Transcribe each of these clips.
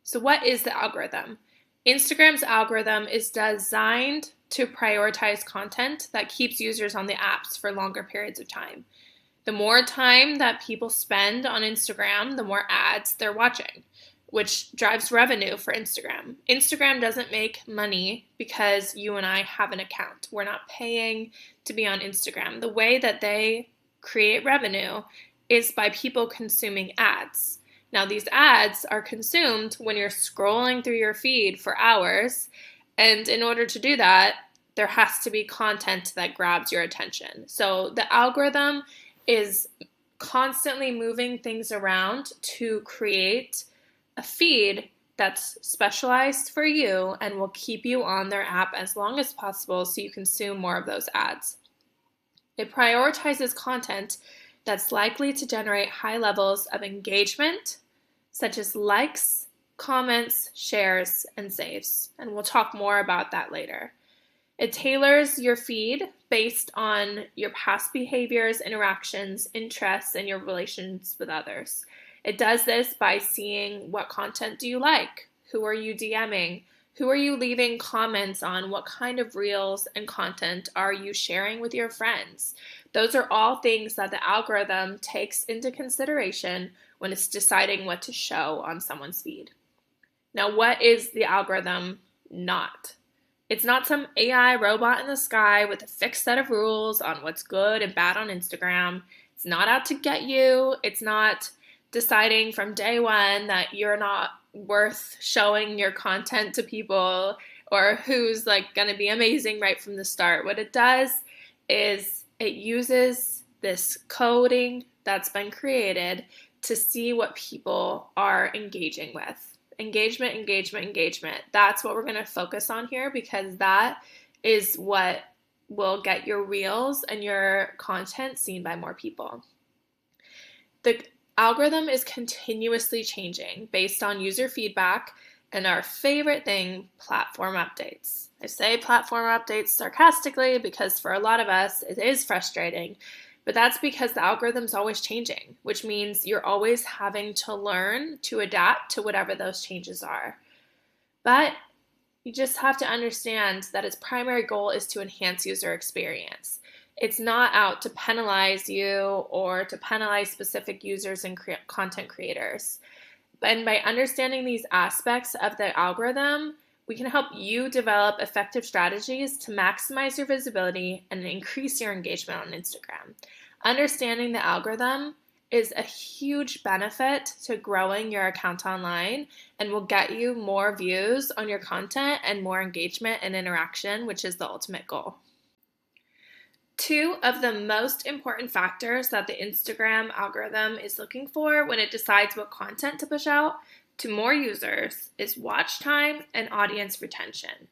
So, what is the algorithm? Instagram's algorithm is designed to prioritize content that keeps users on the apps for longer periods of time. The more time that people spend on Instagram, the more ads they're watching, which drives revenue for Instagram. Instagram doesn't make money because you and I have an account. We're not paying to be on Instagram. The way that they create revenue is by people consuming ads. Now, these ads are consumed when you're scrolling through your feed for hours, and in order to do that, there has to be content that grabs your attention. So the algorithm is constantly moving things around to create a feed that's specialized for you and will keep you on their app as long as possible so you consume more of those ads. It prioritizes content that's likely to generate high levels of engagement, such as likes, comments, shares, and saves. And we'll talk more about that later. It tailors your feed based on your past behaviors, interactions, interests, and your relations with others. It does this by seeing what content do you like, who are you DMing, who are you leaving comments on, what kind of reels and content are you sharing with your friends. Those are all things that the algorithm takes into consideration when it's deciding what to show on someone's feed. Now, what is the algorithm not? It's not some AI robot in the sky with a fixed set of rules on what's good and bad on Instagram. It's not out to get you. It's not deciding from day one that you're not worth showing your content to people or who's like going to be amazing right from the start. What it does is it uses this coding that's been created to see what people are engaging with. Engagement, engagement, engagement. That's what we're going to focus on here because that is what will get your reels and your content seen by more people. The algorithm is continuously changing based on user feedback and our favorite thing, platform updates. I say platform updates sarcastically because for a lot of us, it is frustrating. But that's because the algorithm's always changing, which means you're always having to learn to adapt to whatever those changes are. But you just have to understand that its primary goal is to enhance user experience. It's not out to penalize you or to penalize specific users and content creators. And by understanding these aspects of the algorithm, we can help you develop effective strategies to maximize your visibility and increase your engagement on Instagram. Understanding the algorithm is a huge benefit to growing your account online and will get you more views on your content and more engagement and interaction, which is the ultimate goal. Two of the most important factors that the Instagram algorithm is looking for when it decides what content to push out to more users is watch time and audience retention.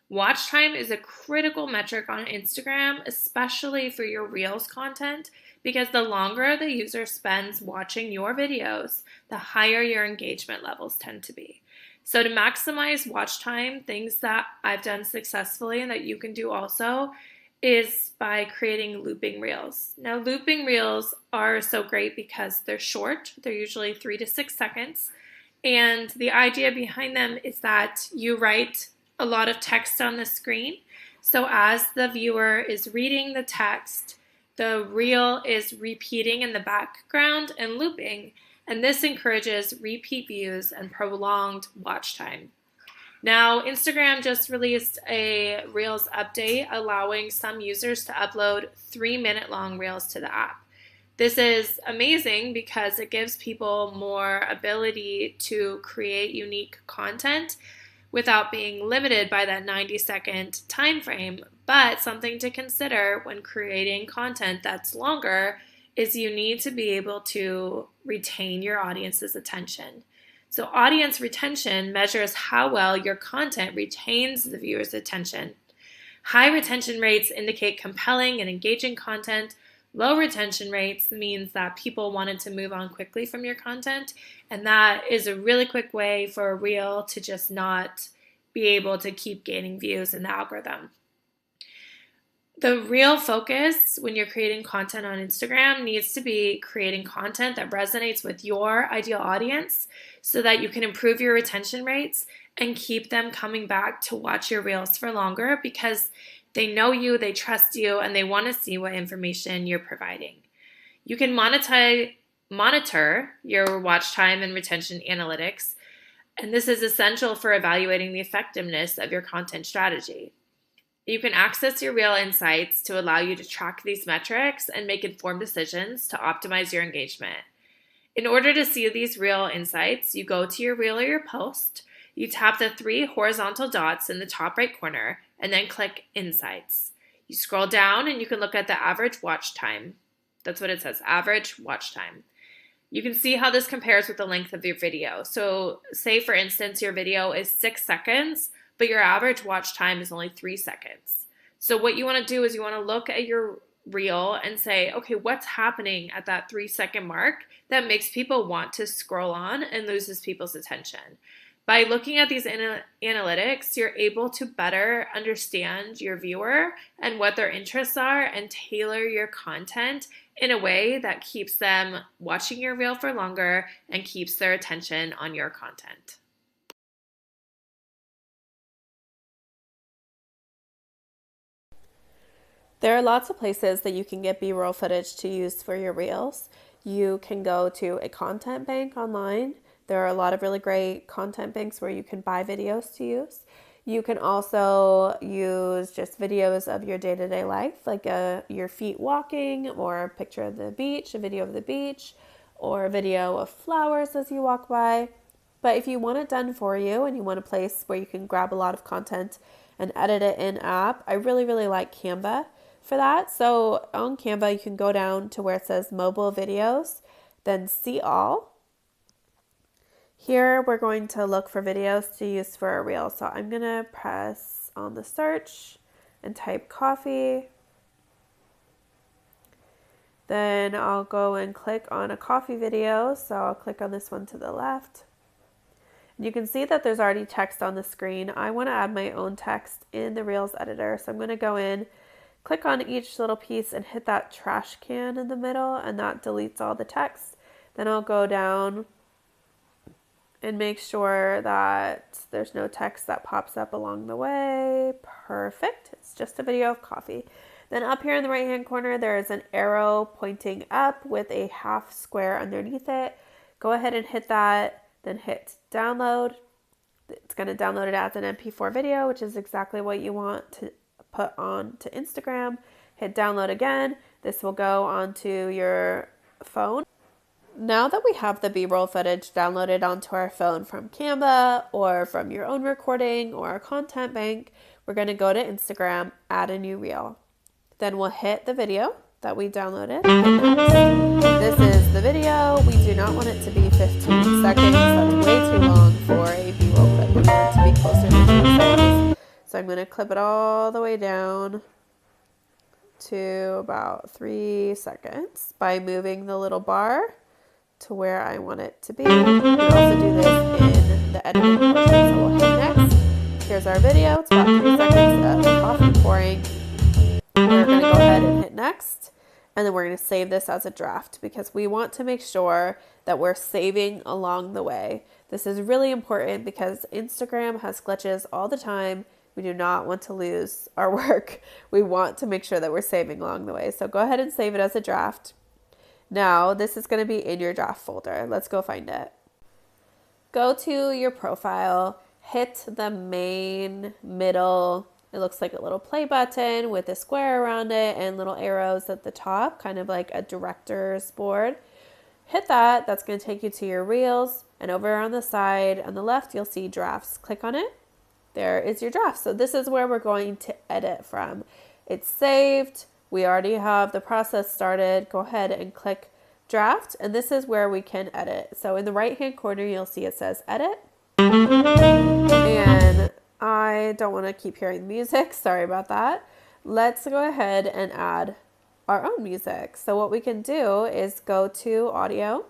Watch time is a critical metric on Instagram, especially for your Reels content, because the longer the user spends watching your videos, the higher your engagement levels tend to be. So to maximize watch time, things that I've done successfully and that you can do also is by creating looping reels. Now, looping reels are so great because they're short. They're usually 3 to 6 seconds. And the idea behind them is that you write a lot of text on the screen. So as the viewer is reading the text, the reel is repeating in the background and looping. And this encourages repeat views and prolonged watch time. Now, Instagram just released a Reels update allowing some users to upload 3-minute long Reels to the app. This is amazing because it gives people more ability to create unique content without being limited by that 90-second time frame. But something to consider when creating content that's longer is you need to be able to retain your audience's attention. So audience retention measures how well your content retains the viewer's attention. High retention rates indicate compelling and engaging content. Low retention rates means that people wanted to move on quickly from your content, and that is a really quick way for a reel to just not be able to keep gaining views in the algorithm. The real focus when you're creating content on Instagram needs to be creating content that resonates with your ideal audience so that you can improve your retention rates and keep them coming back to watch your reels for longer because they know you, they trust you, and they want to see what information you're providing. You can monitor your watch time and retention analytics, and this is essential for evaluating the effectiveness of your content strategy. You can access your Reel Insights to allow you to track these metrics and make informed decisions to optimize your engagement. In order to see these Reel Insights, you go to your reel or your post, you tap the 3 horizontal dots in the top right corner, and then click Insights. You scroll down and you can look at the average watch time. That's what it says, average watch time. You can see how this compares with the length of your video. So say, for instance, your video is 6 seconds, but your average watch time is only 3 seconds. So what you want to do is you want to look at your reel and say, okay, what's happening at that 3-second mark that makes people want to scroll on and loses people's attention? By looking at these analytics, you're able to better understand your viewer and what their interests are and tailor your content in a way that keeps them watching your reel for longer and keeps their attention on your content. There are lots of places that you can get B-roll footage to use for your reels. You can go to a content bank online. There are a lot of really great content banks where you can buy videos to use. You can also use just videos of your day-to-day life, like your feet walking, or a picture of the beach, a video of the beach, or a video of flowers as you walk by. But if you want it done for you and you want a place where you can grab a lot of content and edit it in-app, I really, really like Canva for that. So on Canva, you can go down to where it says mobile videos, then see all. Here, we're going to look for videos to use for a reel. So I'm going to press on the search and type coffee. Then I'll go and click on a coffee video. So I'll click on this one to the left. You can see that there's already text on the screen. I want to add my own text in the Reels editor. So I'm going to go in, click on each little piece and hit that trash can in the middle, and that deletes all the text. Then I'll go down and make sure that there's no text that pops up along the way. Perfect. It's just a video of coffee. Then up here in the right hand corner, there is an arrow pointing up with a half square underneath it. Go ahead and hit that, then hit download. It's going to download it as an MP4 video, which is exactly what you want to put on to Instagram. Hit download again. This will go onto your phone. Now that we have the B-roll footage downloaded onto our phone from Canva or from your own recording or a content bank, we're going to go to Instagram, add a new reel. Then we'll hit the video that we downloaded. This is the video. We do not want it to be 15 seconds. That's way too long for a B-roll clip. We want it to be closer to 2 seconds. So I'm going to clip it all the way down to about 3 seconds by moving the little bar to where I want it to be. You can also do this in the editing portion. So we'll hit next. Here's our video. It's about 3 seconds of coffee pouring. We're going to go ahead and hit next. And then we're going to save this as a draft because we want to make sure that we're saving along the way. This is really important because Instagram has glitches all the time. We do not want to lose our work. We want to make sure that we're saving along the way. So go ahead and save it as a draft. Now, this is going to be in your draft folder. Let's go find it. Go to your profile, hit the main middle. It looks like a little play button with a square around it and little arrows at the top, kind of like a director's board. Hit that. That's going to take you to your reels. And over on the side on the left, you'll see drafts. Click on it. There is your draft. So this is where we're going to edit from. It's saved. We already have the process started. Go ahead and click draft. And this is where we can edit. So in the right hand corner, you'll see it says edit. And I don't want to keep hearing music. Sorry about that. Let's go ahead and add our own music. So what we can do is go to audio.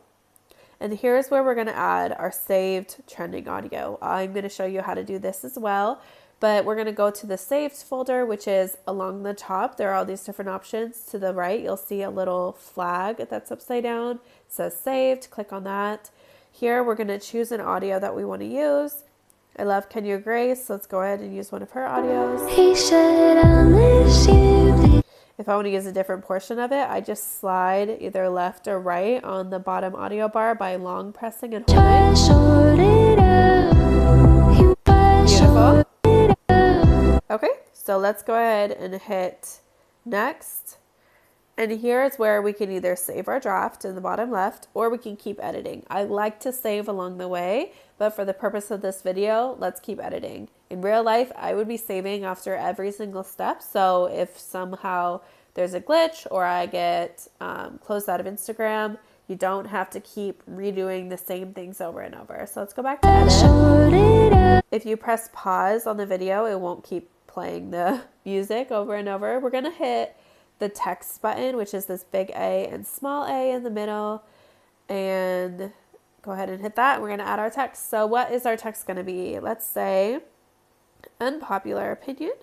And here's where we're going to add our saved trending audio. I'm going to show you how to do this as well. But we're going to go to the saved folder, which is along the top. There are all these different options. To the right, you'll see a little flag that's upside down. It says saved. Click on that. Here, we're going to choose an audio that we want to use. I love Kenya Grace. Let's go ahead and use one of her audios. He said, if I want to use a different portion of it, I just slide either left or right on the bottom audio bar by long pressing and holding. Beautiful. Okay, so let's go ahead and hit next. And here is where we can either save our draft in the bottom left, or we can keep editing. I like to save along the way, but for the purpose of this video, let's keep editing. In real life, I would be saving after every single step. So if somehow there's a glitch or I get closed out of Instagram, you don't have to keep redoing the same things over and over. So let's go back to edit. If you press pause on the video, it won't keep playing the music over and over. We're going to hit the text button, which is this big A and small a in the middle, and go ahead and hit that. We're going to add our text. So what is our text going to be? Let's say unpopular opinion.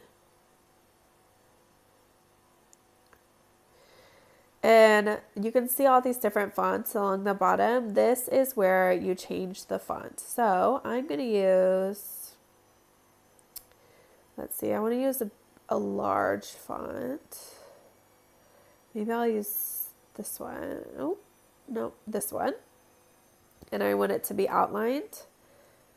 And you can see all these different fonts along the bottom. This is where you change the font. So I'm going to use, let's see, I want to use a large font. Maybe I'll use this one. Oh, no, this one. And I want it to be outlined.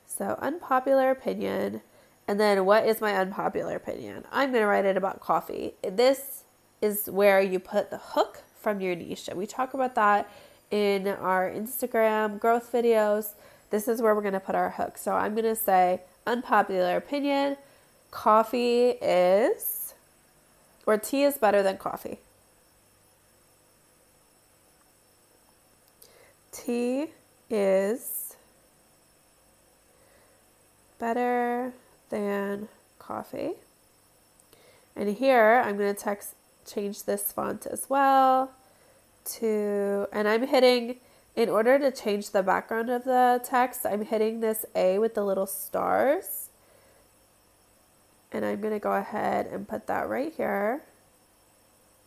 So unpopular opinion. And then what is my unpopular opinion? I'm going to write it about coffee. This is where you put the hook from your niche. We talk about that in our Instagram growth videos. This is where we're going to put our hook. So I'm going to say unpopular opinion. Coffee is, or tea is better than coffee. Tea is better than coffee. And here I'm going to change this font as well and I'm hitting, in order to change the background of the text, I'm hitting this A with the little stars. And I'm going to go ahead and put that right here.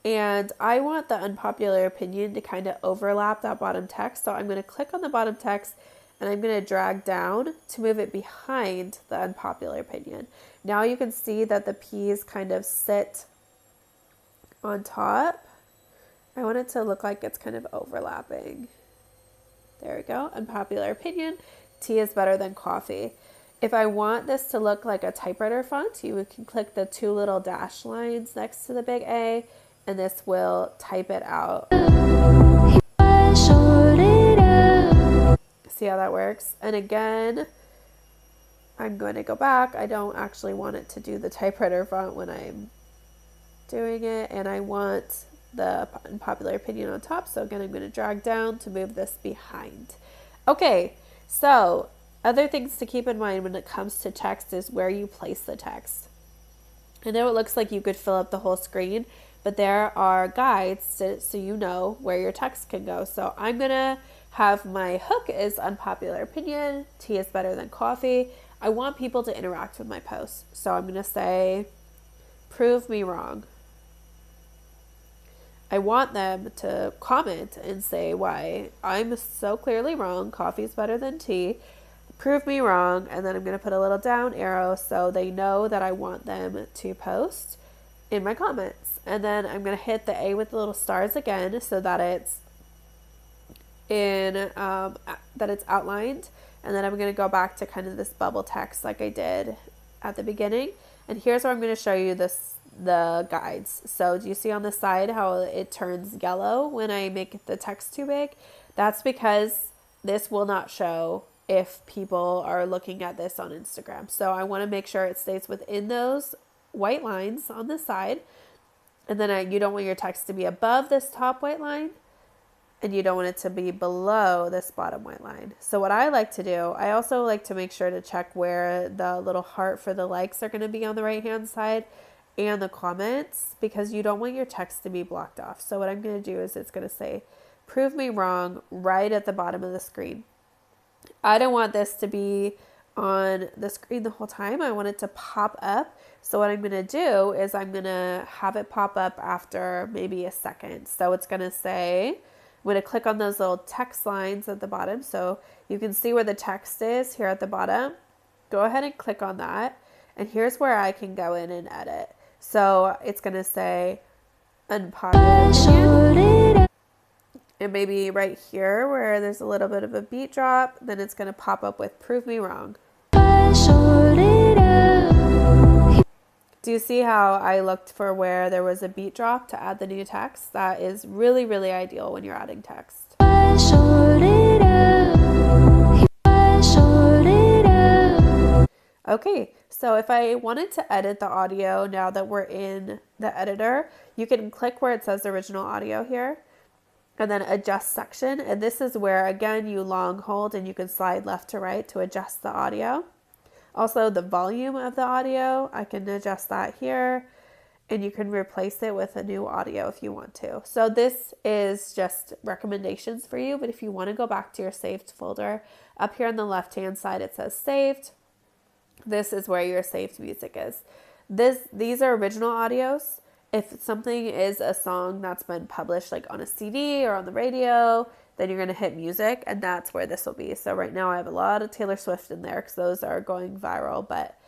And I want the unpopular opinion to kind of overlap that bottom text. So I'm going to click on the bottom text and I'm going to drag down to move it behind the unpopular opinion. Now you can see that the P's kind of sit on top. I want it to look like it's kind of overlapping. There we go. Unpopular opinion. Tea is better than coffee. If I want this to look like a typewriter font, you can click the two little dash lines next to the big A, and this will type it out. See how that works? And again, I'm going to go back. I don't actually want it to do the typewriter font when I'm doing it, and I want the unpopular opinion on top. So again, I'm going to drag down to move this behind. Okay, so other things to keep in mind when it comes to text is where you place the text. I know it looks like you could fill up the whole screen, but there are guides so you know where your text can go. So I'm going to have my hook is unpopular opinion. Tea is better than coffee. I want people to interact with my posts. So I'm going to say, prove me wrong. I want them to comment and say why I'm so clearly wrong. Coffee is better than tea. Prove me wrong. And then I'm going to put a little down arrow so they know that I want them to post in my comments. And then I'm going to hit the A with the little stars again so that it's outlined. And then I'm going to go back to kind of this bubble text like I did at the beginning. And here's where I'm going to show you the guides. So do you see on the side how it turns yellow when I make the text too big? That's because this will not show if people are looking at this on Instagram. So I want to make sure it stays within those white lines on the side. And then you don't want your text to be above this top white line, and you don't want it to be below this bottom white line. So what I like to do, I also like to make sure to check where the little heart for the likes are going to be on the right hand side and the comments, because you don't want your text to be blocked off. So what I'm going to do is it's going to say, prove me wrong, right at the bottom of the screen. I don't want this to be on the screen the whole time. I want it to pop up. So what I'm going to do is I'm going to have it pop up after maybe a second. So it's going to say, I'm going to click on those little text lines at the bottom. So you can see where the text is here at the bottom. Go ahead and click on that. And here's where I can go in and edit. So it's going to say unpopular opinion. And maybe right here where there's a little bit of a beat drop, then it's going to pop up with prove me wrong. Do you see how I looked for where there was a beat drop to add the new text? That is really, really ideal when you're adding text. Okay, so if I wanted to edit the audio now that we're in the editor, you can click where it says original audio here and then adjust section. And this is where, again, you long hold and you can slide left to right to adjust the audio. Also, the volume of the audio, I can adjust that here, and you can replace it with a new audio if you want to. So this is just recommendations for you, but if you want to go back to your saved folder, up here on the left-hand side, it says saved. This is where your saved music is. These are original audios. If something is a song that's been published like on a CD or on the radio, then you're going to hit music, and that's where this will be. So right now I have a lot of Taylor Swift in there because those are going viral, but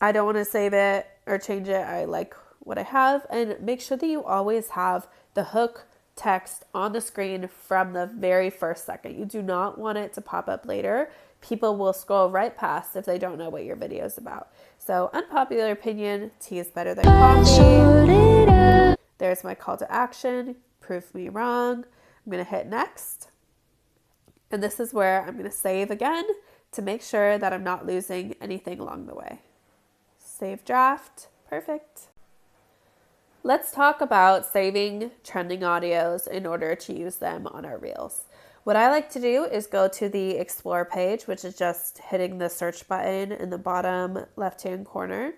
I don't want to save it or change it. I like what I have. And make sure that you always have the hook text on the screen from the very first second. You do not want it to pop up later. People will scroll right past if they don't know what your video is about. So unpopular opinion, tea is better than coffee. There's my call to action. Prove me wrong. I'm going to hit next. And this is where I'm going to save again to make sure that I'm not losing anything along the way. Save draft. Perfect. Let's talk about saving trending audios in order to use them on our reels. What I like to do is go to the Explore page, which is just hitting the search button in the bottom left-hand corner.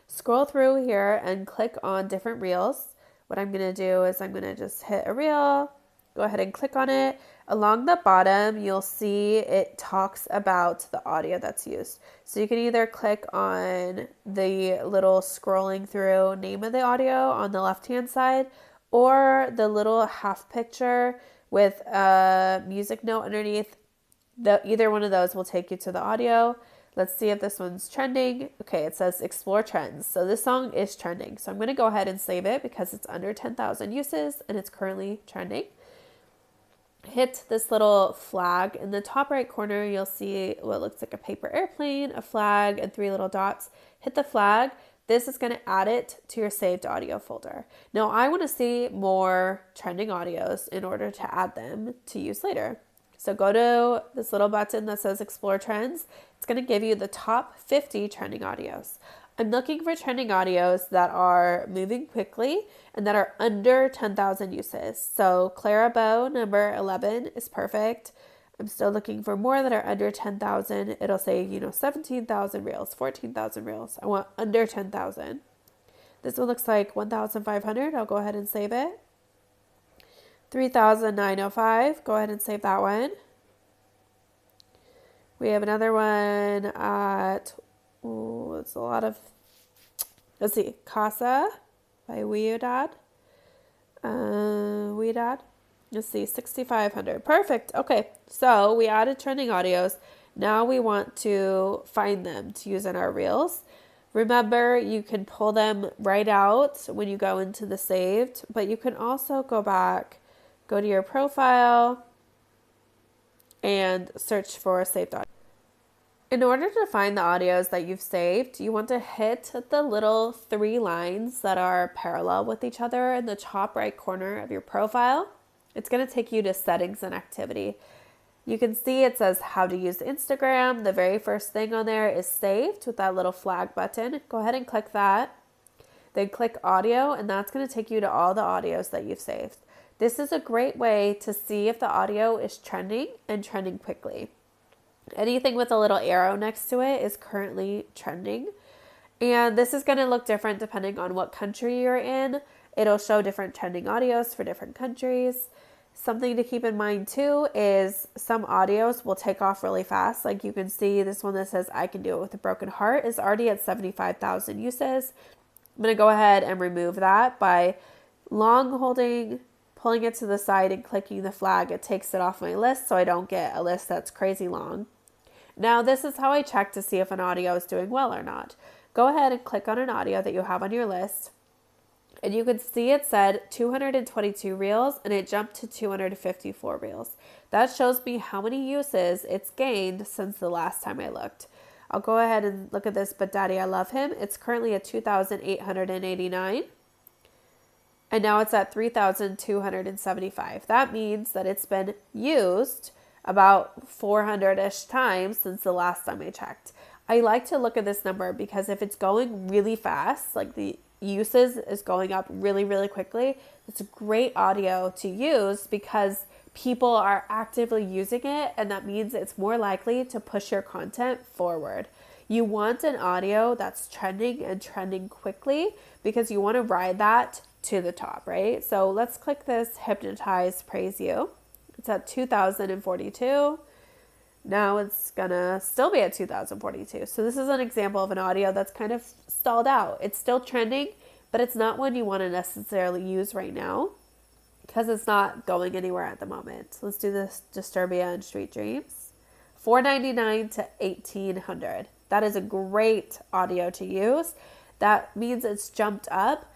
Scroll through here and click on different reels. What I'm going to do is I'm going to just hit a reel, go ahead and click on it. Along the bottom, you'll see it talks about the audio that's used. So you can either click on the little scrolling through name of the audio on the left-hand side, or the little half picture with a music note underneath. Either one of those will take you to the audio. Let's see if this one's trending. Okay, it says explore trends. So this song is trending. So I'm going to go ahead and save it because it's under 10,000 uses and it's currently trending. Hit this little flag in the top right corner. You'll see what looks like a paper airplane, a flag, and 3 little dots. Hit the flag. This is going to add it to your saved audio folder. Now, I want to see more trending audios in order to add them to use later. So go to this little button that says Explore Trends. It's going to give you the top 50 trending audios. I'm looking for trending audios that are moving quickly and that are under 10,000 uses. So Clara Bow, number 11, is perfect. I'm still looking for more that are under 10,000. It'll say, 17,000 reels, 14,000 reels. I want under 10,000. This one looks like 1,500. I'll go ahead and save it. 3,905. Go ahead and save that one. We have another one at, it's a lot of, let's see, Casa by Weedad. Let's see, 6,500. Perfect. Okay, so we added trending audios. Now we want to find them to use in our reels. Remember, you can pull them right out when you go into the saved, but you can also go back, go to your profile, and search for saved audio. In order to find the audios that you've saved, you want to hit the little 3 lines that are parallel with each other in the top right corner of your profile. It's going to take you to settings and activity. You can see it says how to use Instagram. The very first thing on there is saved with that little flag button. Go ahead and click that. Then click audio, and that's going to take you to all the audios that you've saved. This is a great way to see if the audio is trending and trending quickly. Anything with a little arrow next to it is currently trending. And this is going to look different depending on what country you're in. It'll show different trending audios for different countries. Something to keep in mind too is some audios will take off really fast. Like you can see this one that says I can do it with a broken heart is already at 75,000 uses. I'm going to go ahead and remove that by long holding, pulling it to the side and clicking the flag. It takes it off my list so I don't get a list that's crazy long. Now this is how I check to see if an audio is doing well or not. Go ahead and click on an audio that you have on your list. And you can see it said 222 reels and it jumped to 254 reels. That shows me how many uses it's gained since the last time I looked. I'll go ahead and look at this, But Daddy, I Love Him. It's currently at 2,889. And now it's at 3,275. That means that it's been used about 400-ish times since the last time I checked. I like to look at this number because if it's going really fast, like the uses is going up really, really quickly, it's a great audio to use because people are actively using it, and that means it's more likely to push your content forward. You want an audio that's trending and trending quickly because you want to ride that to the top, right? So let's click this Hypnotize Praise You. It's at 2,042. Now it's gonna still be at 2,042. So this is an example of an audio that's kind of stalled out. It's still trending, but it's not one you want to necessarily use right now because it's not going anywhere at the moment. So let's do this Disturbia and Street Dreams. $4.99 to $1,800. That is a great audio to use. That means it's jumped up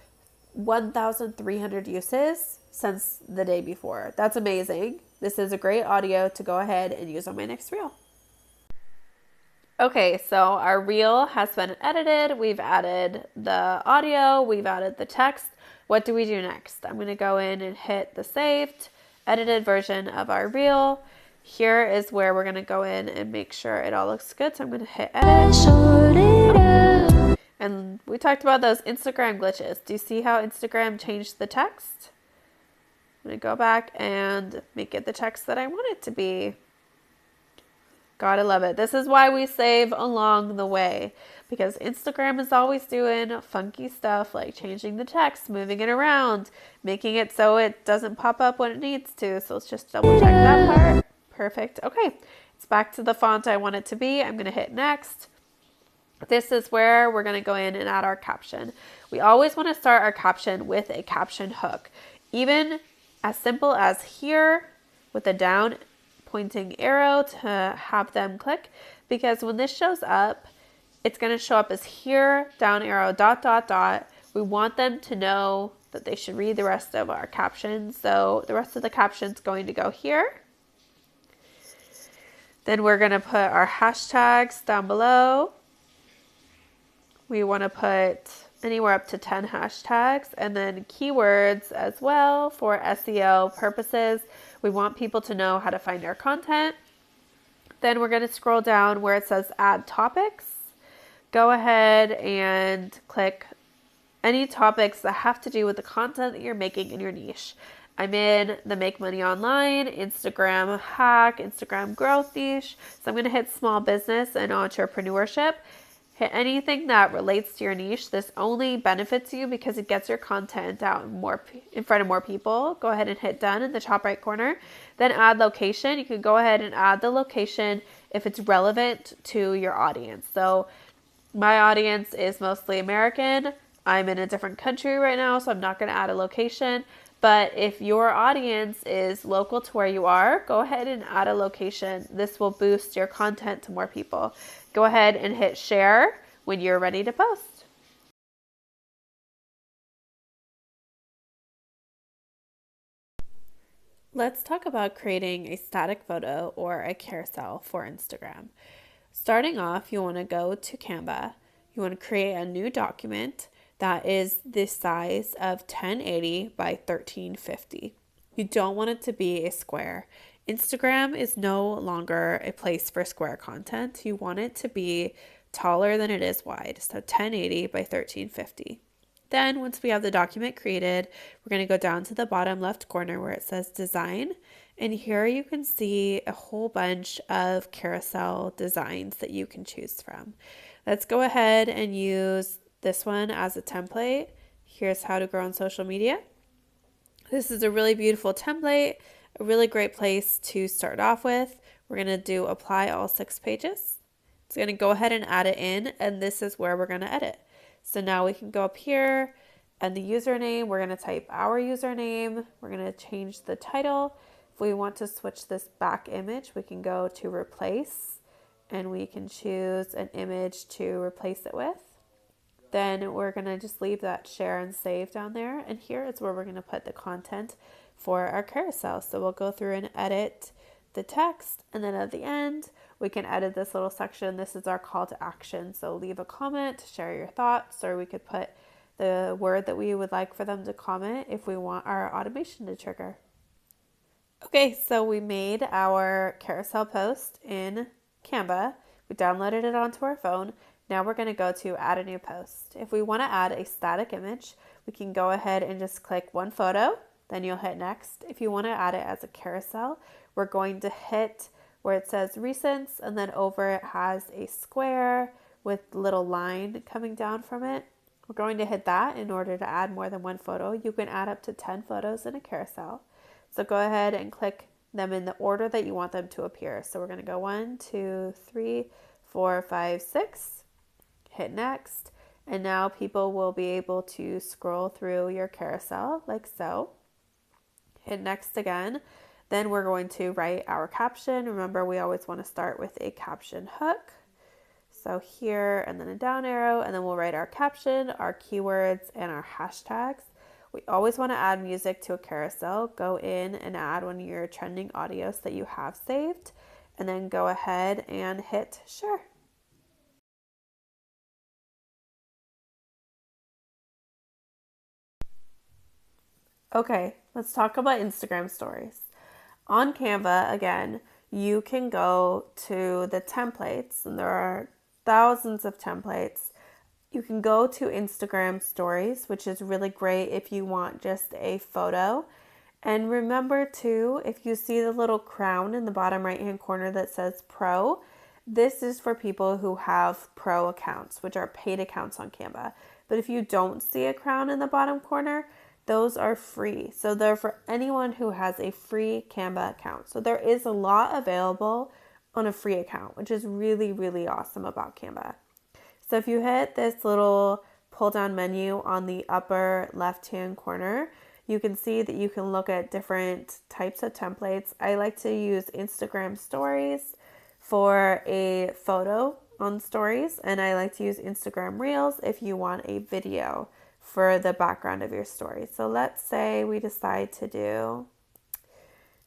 1,300 uses since the day before. That's amazing. This is a great audio to go ahead and use on my next reel. Okay, so our reel has been edited. We've added the audio. We've added the text. What do we do next? I'm going to go in and hit the saved, edited version of our reel. Here is where we're going to go in and make sure it all looks good. So I'm going to hit edit. And we talked about those Instagram glitches. Do you see how Instagram changed the text? I'm going to go back and make it the text that I want it to be. Gotta love it. This is why we save along the way, because Instagram is always doing funky stuff like changing the text, moving it around, making it so it doesn't pop up when it needs to. So let's just double check that part. Perfect. Okay, it's back to the font I want it to be. I'm going to hit next. This is where we're going to go in and add our caption. We always want to start our caption with a caption hook. Even as simple as here with a down pointing arrow to have them click, because when this shows up, it's going to show up as here, down arrow, dot, dot, dot. We want them to know that they should read the rest of our captions. So the rest of the caption's going to go here. Then we're going to put our hashtags down below. We want to put anywhere up to 10 hashtags, and then keywords as well for SEO purposes. We want people to know how to find our content. Then we're going to scroll down where it says add topics. Go ahead and click any topics that have to do with the content that you're making in your niche. I'm in the Make Money Online, Instagram hack, Instagram growth niche. So I'm going to hit small business and entrepreneurship. Hit anything that relates to your niche. This only benefits you because it gets your content out in front of more people. Go ahead and hit done in the top right corner. Then add location. You can go ahead and add the location if it's relevant to your audience. So my audience is mostly American. I'm in a different country right now, so I'm not going to add a location. But if your audience is local to where you are, go ahead and add a location. This will boost your content to more people. Go ahead and hit share when you're ready to post. Let's talk about creating a static photo or a carousel for Instagram. Starting off, you want to go to Canva. You want to create a new document that is the size of 1080 by 1350. You don't want it to be a square. Instagram is no longer a place for square content. You want it to be taller than it is wide. So 1080 by 1350. Then once we have the document created, we're going to go down to the bottom left corner where it says design. And here you can see a whole bunch of carousel designs that you can choose from. Let's go ahead and use this one as a template. Here's how to grow on social media. This is a really beautiful template. A really great place to start off with. We're going to do apply all 6 pages. It's going to go ahead and add it in, and this is where we're going to edit. So now we can go up here and the username, we're going to type our username. We're going to change the title. If we want to switch this back image, we can go to replace and we can choose an image to replace it with. Then we're going to just leave that share and save down there. And here is where we're going to put the content for our carousel. So we'll go through and edit the text, and then at the end we can edit this little section. This is our call to action. So leave a comment, share your thoughts, or we could put the word that we would like for them to comment if we want our automation to trigger. Okay, so we made our carousel post in Canva. We downloaded it onto our phone. Now we're going to go to add a new post. If we want to add a static image, we can go ahead and just click one photo, then you'll hit next. If you want to add it as a carousel, we're going to hit where it says recents, and then over it has a square with little line coming down from it. We're going to hit that in order to add more than one photo. You can add up to 10 photos in a carousel. So go ahead and click them in the order that you want them to appear. So we're going to go 1, 2, 3, 4, 5, 6. Hit next. And now people will be able to scroll through your carousel like so. Hit next again. Then we're going to write our caption. Remember, we always want to start with a caption hook. So here, and then a down arrow, and then we'll write our caption, our keywords, and our hashtags. We always want to add music to a carousel. Go in and add one of your trending audios that you have saved, and then go ahead and hit share. Okay, let's talk about Instagram stories. On Canva, again, you can go to the templates, and there are thousands of templates. You can go to Instagram stories, which is really great if you want just a photo. And remember too, if you see the little crown in the bottom right hand corner that says Pro, this is for people who have Pro accounts, which are paid accounts on Canva. But if you don't see a crown in the bottom corner, those are free. So they're for anyone who has a free Canva account. So there is a lot available on a free account, which is really, really awesome about Canva. So if you hit this little pull down menu on the upper left hand corner, you can see that you can look at different types of templates. I like to use Instagram stories for a photo on stories, and I like to use Instagram Reels if you want a video for the background of your story. So let's say we decide to do,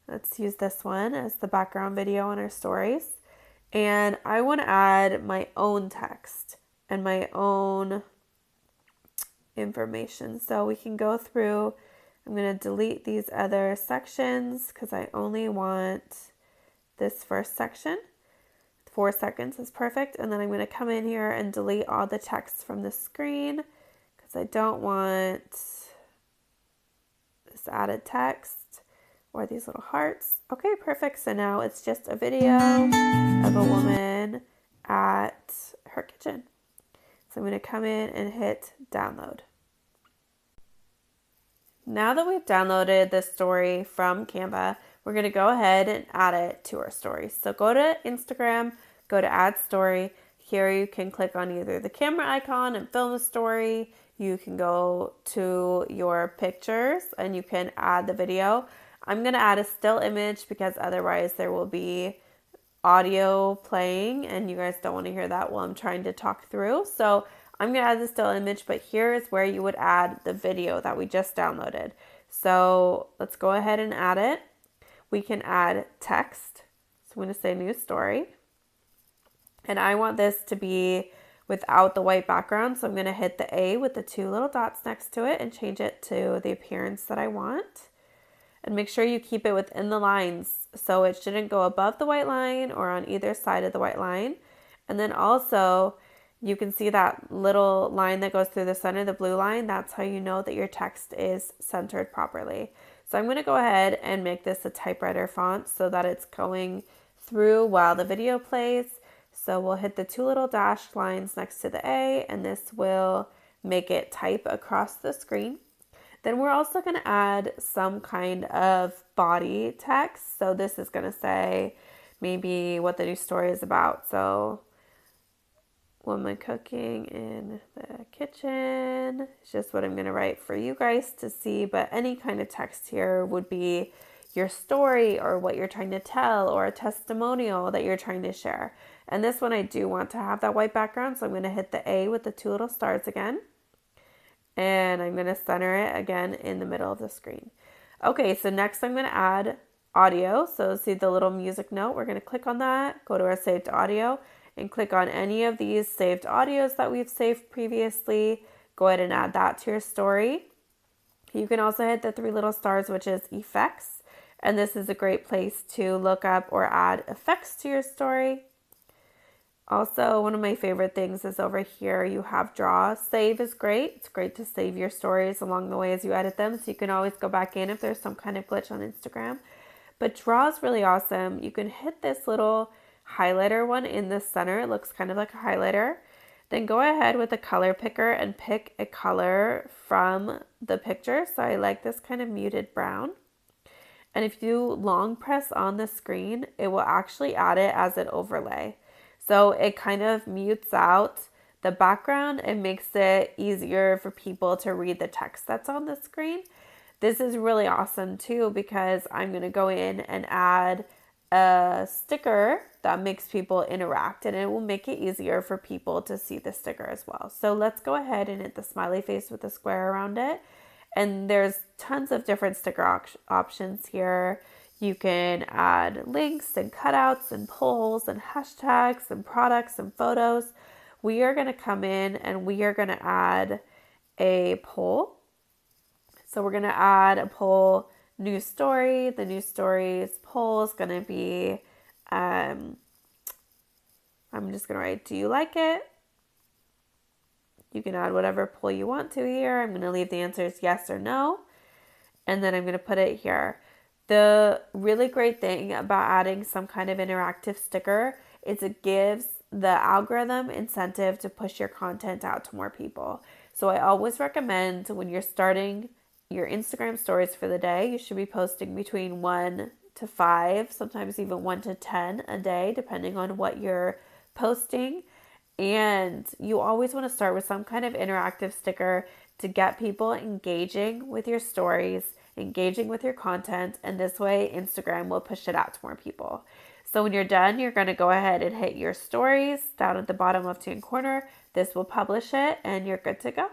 let's use this one as the background video on our stories. And I want to add my own text and my own information. So we can go through, I'm going to delete these other sections because I only want this first section. 4 seconds is perfect. And then I'm going to come in here and delete all the text from the screen because I don't want this added text or these little hearts. Okay, perfect. So now it's just a video of a woman at her kitchen. So I'm going to come in and hit download. Now that we've downloaded this story from Canva, we're going to go ahead and add it to our story. So go to Instagram, go to add story. Here you can click on either the camera icon and film a story. You can go to your pictures and you can add the video. I'm going to add a still image because otherwise there will be audio playing and you guys don't want to hear that while I'm trying to talk through. So I'm going to add the still image, but here is where you would add the video that we just downloaded. So let's go ahead and add it. We can add text. So I'm going to say new story. And I want this to be without the white background. So I'm going to hit the A with the 2 little dots next to it and change it to the appearance that I want. And make sure you keep it within the lines. So it shouldn't go above the white line or on either side of the white line. And then also you can see that little line that goes through the center, the blue line. That's how you know that your text is centered properly. So I'm going to go ahead and make this a typewriter font so that it's going through while the video plays. So we'll hit the 2 little dashed lines next to the A, and this will make it type across the screen. Then we're also going to add some kind of body text. So this is going to say maybe what the new story is about. So woman cooking in the kitchen. It's just what I'm going to write for you guys to see, but any kind of text here would be your story or what you're trying to tell or a testimonial that you're trying to share. And this one I do want to have that white background, so I'm going to hit the A with the two little stars again. And I'm going to center it again in the middle of the screen. Okay, so next I'm going to add audio. So see the little music note, we're going to click on that, go to our saved audio, and click on any of these saved audios that we've saved previously. Go ahead and add that to your story. You can also hit the three little stars, which is effects. And this is a great place to look up or add effects to your story. Also, one of my favorite things is over here you have draw. Save is great. It's great to save your stories along the way as you edit them, so you can always go back in if there's some kind of glitch on Instagram. But draw is really awesome. You can hit this little highlighter one in the center. It looks kind of like a highlighter. Then go ahead with a color picker and pick a color from the picture. So I like this kind of muted brown. And if you long press on the screen, it will actually add it as an overlay. So it kind of mutes out the background and makes it easier for people to read the text that's on the screen. This is really awesome too, because I'm going to go in and add a sticker that makes people interact, and it will make it easier for people to see the sticker as well. So let's go ahead and hit the smiley face with a square around it. And there's tons of different sticker options here. You can add links and cutouts and polls and hashtags and products and photos. We are going to come in and we are going to add a poll. So we're going to add a poll, new story. The new story's poll is going to be, I'm just going to write, do you like it? You can add whatever poll you want to here. I'm going to leave the answers yes or no. And then I'm going to put it here. The really great thing about adding some kind of interactive sticker is it gives the algorithm incentive to push your content out to more people. So I always recommend when you're starting your Instagram stories for the day, you should be posting between 1 to 5, sometimes even 1 to 10 a day, depending on what you're posting. And you always want to start with some kind of interactive sticker to get people engaging with your stories, engaging with your content, and this way Instagram will push it out to more people. So when you're done, you're going to go ahead and hit your stories down at the bottom left-hand corner. This will publish it and you're good to go.